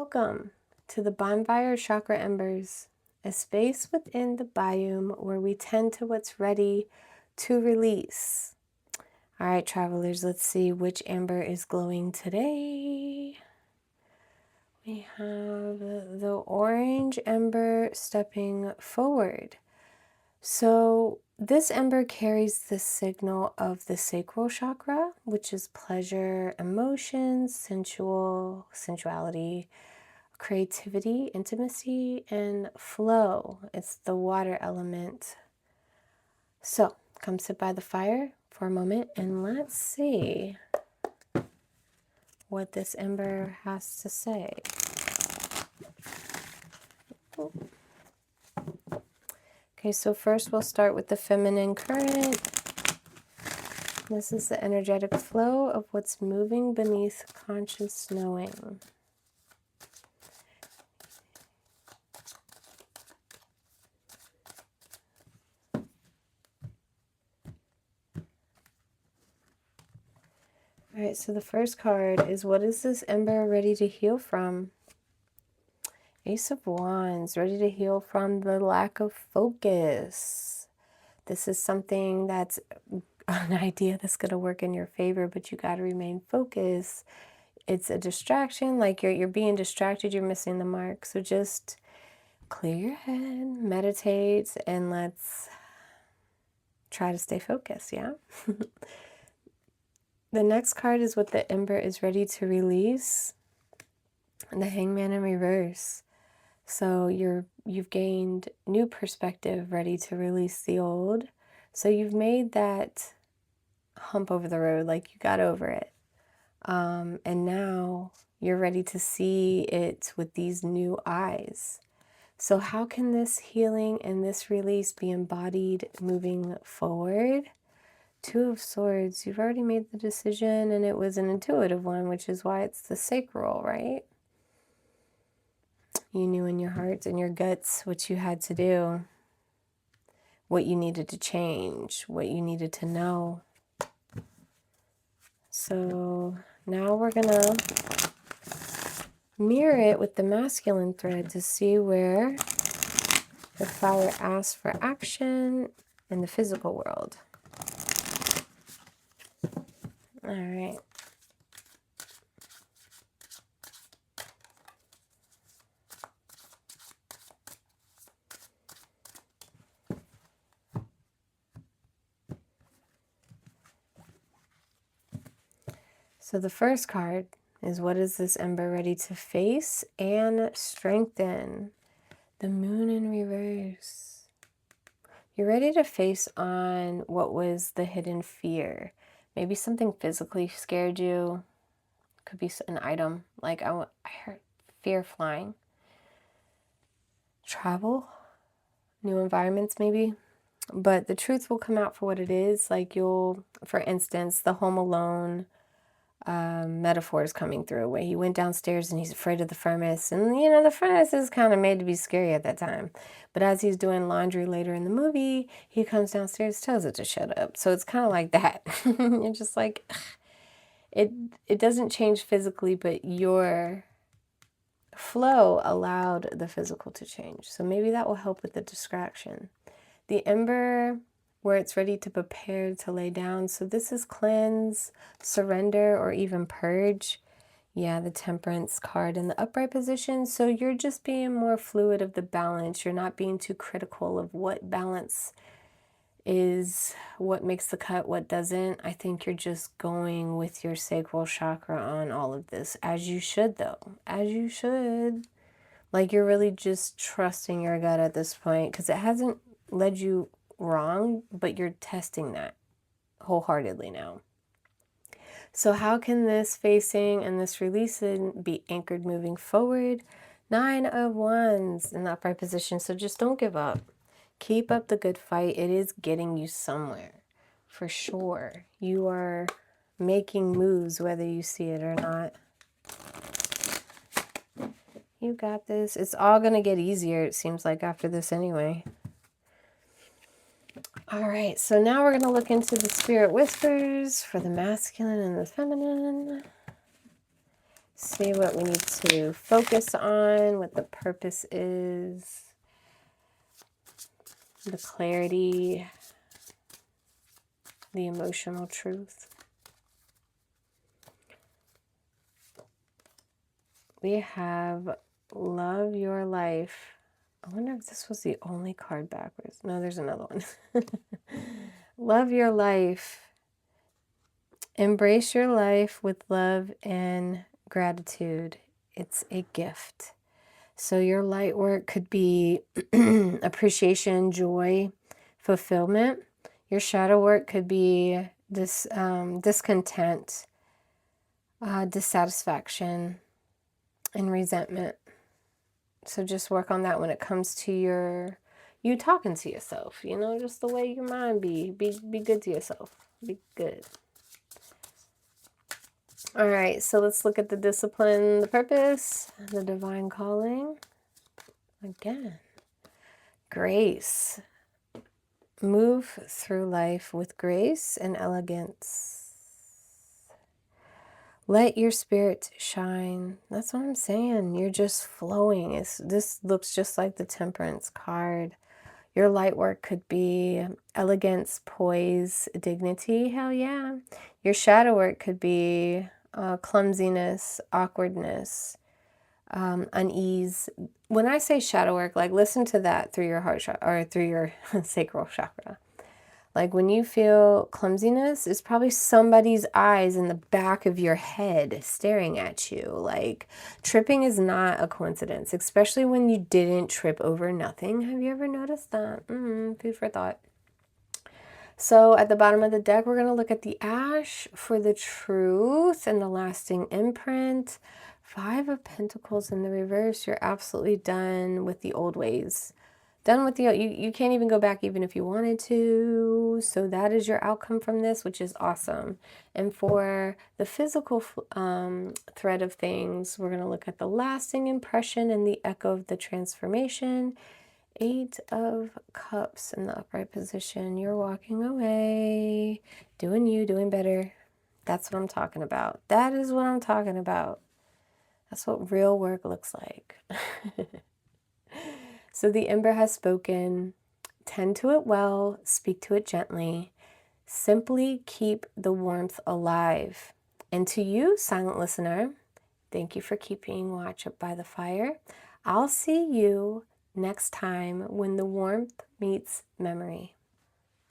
Welcome to the Bonfire of Chakra Embers, a space within the biome where we tend to what's ready to release. All right, travelers, let's see which ember is glowing today. We have the orange ember stepping forward. So this ember carries the signal of the sacral chakra, which is pleasure, emotions, sensuality, creativity, intimacy, and flow. It's the water element. So come sit by the fire for a moment and let's see what this ember has to say. Okay, so first we'll start with the feminine current. This is the energetic flow of what's moving beneath conscious knowing. All right, so the first card is, what is this ember ready to heal from? Ace of Wands, ready to heal from the lack of focus. This is something that's an idea that's going to work in your favor, but you got to remain focused. It's a distraction, like you're being distracted, you're missing the mark. So just clear your head, meditate, and let's try to stay focused, yeah? The next card is what the ember is ready to release. The Hangman in reverse. So you've gained new perspective, ready to release the old. So you've made that hump over the road, like you got over it. And now you're ready to see it with these new eyes. So how can this healing and this release be embodied moving forward? Two of Swords, you've already made the decision and it was an intuitive one, which is why it's the sacral, right? You knew in your heart and your guts what you had to do, what you needed to change, what you needed to know. So now we're going to mirror it with the masculine thread to see where the fire asks for action in the physical world. All right. So the first card is, what is this ember ready to face and strengthen? The Moon in reverse. You're ready to face on what was the hidden fear. Maybe something physically scared you. Could be an item. Like I heard fear flying. Travel. New environments maybe. But the truth will come out for what it is. Like you'll, for instance, the Home Alone metaphor is coming through, where he went downstairs and he's afraid of the furnace, and you know the furnace is kind of made to be scary at that time, but as he's doing laundry later in the movie, he comes downstairs, tells it to shut up. So it's kind of like that. You're just like, it doesn't change physically, but your flow allowed the physical to change. So maybe that will help with the distraction. The ember, where it's ready to prepare to lay down. So this is cleanse, surrender, or even purge. Yeah, the Temperance card in the upright position. So you're just being more fluid of the balance. You're not being too critical of what balance is, what makes the cut, what doesn't. I think you're just going with your sacral chakra on all of this, as you should though, as you should. Like you're really just trusting your gut at this point, because it hasn't led you wrong, but you're testing that wholeheartedly now. So how can this facing and this releasing be anchored moving forward? 9 of Wands in the upright position. So just don't give up. Keep up the good fight. It is getting you somewhere for sure. You are making moves whether you see it or not. You got this. It's all going to get easier, it seems like, after this anyway. All right, so now we're going to look into the spirit whispers for the masculine and the feminine. See what we need to focus on, what the purpose is, the clarity, the emotional truth. We have love your life. I wonder if this was the only card backwards. No, there's another one. Love your life. Embrace your life with love and gratitude. It's a gift. So your light work could be appreciation, joy, fulfillment. Your shadow work could be this discontent, dissatisfaction, and resentment. So just work on that when it comes to you talking to yourself, you know, just the way your mind be good to yourself. Be good. All right, so let's look at the discipline, the purpose, the divine calling. Again, grace. Move through life with grace and elegance. Let your spirit shine. That's what I'm saying. You're just flowing. This looks just like the Temperance card. Your light work could be elegance, poise, dignity. Hell yeah. Your shadow work could be clumsiness, awkwardness, unease. When I say shadow work, like listen to that through your heart chakra or through your sacral chakra. Like when you feel clumsiness, it's probably somebody's eyes in the back of your head staring at you. Like tripping is not a coincidence, especially when you didn't trip over nothing. Have you ever noticed that? Food for thought. So at the bottom of the deck, we're going to look at the ash for the truth and the lasting imprint. 5 of Pentacles in the reverse. You're absolutely done with the old ways. Done with you can't even go back even if you wanted to. So that is your outcome from this, which is awesome. And for the physical thread of things, we're going to look at the lasting impression and the echo of the transformation. 8 of Cups in the upright position. You're walking away, doing you, doing better. That's what I'm talking about. That is what I'm talking about. That's what real work looks like. So the Ember has spoken. Tend to it well, speak to it gently. Simply keep the warmth alive. And to you, silent listener, thank you for keeping watch up by the fire. I'll see you next time when the warmth meets memory.